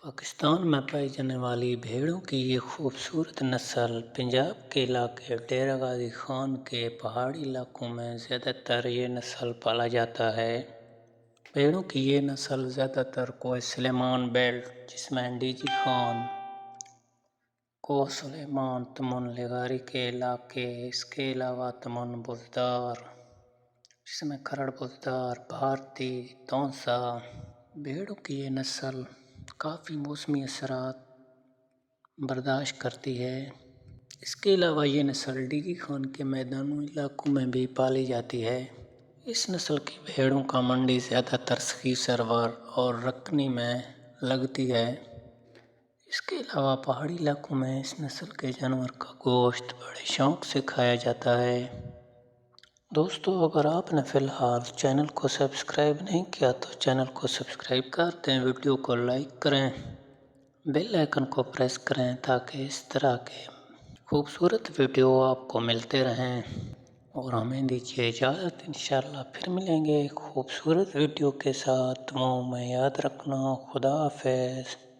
پاکستان میں پائی جانے والی بھیڑوں کی یہ خوبصورت نسل پنجاب کے علاقے ڈیرہ غازی خان کے پہاڑی علاقوں میں زیادہ تر یہ نسل پالا جاتا ہے۔ بھیڑوں کی یہ نسل زیادہ تر کوہ سلیمان بیلٹ جس میں ڈی جی خان، کوہ سلیمان، تمن لغاری کے علاقے، اس کے علاوہ تمن بزدار جس میں کھرڑ بزدار، بھارتی، تونسا۔ بھیڑوں کی یہ نسل کافی موسمی اثرات برداشت کرتی ہے۔ اس کے علاوہ یہ نسل ڈی جی خان کے میدانی علاقوں میں بھی پالی جاتی ہے۔ اس نسل کی بھیڑوں کا منڈی زیادہ تر سخی سرور اور رکنی میں لگتی ہے۔ اس کے علاوہ پہاڑی علاقوں میں اس نسل کے جانور کا گوشت بڑے شوق سے کھایا جاتا ہے۔ دوستو، اگر آپ نے فی الحال چینل کو سبسکرائب نہیں کیا تو چینل کو سبسکرائب کر دیں، ویڈیو کو لائک کریں، بیل آئیکن کو پریس کریں تاکہ اس طرح کے خوبصورت ویڈیو آپ کو ملتے رہیں۔ اور ہمیں دیجیے اجازت، انشاءاللہ پھر ملیں گے خوبصورت ویڈیو کے ساتھ۔ میں یاد رکھنا، خدا حافظ۔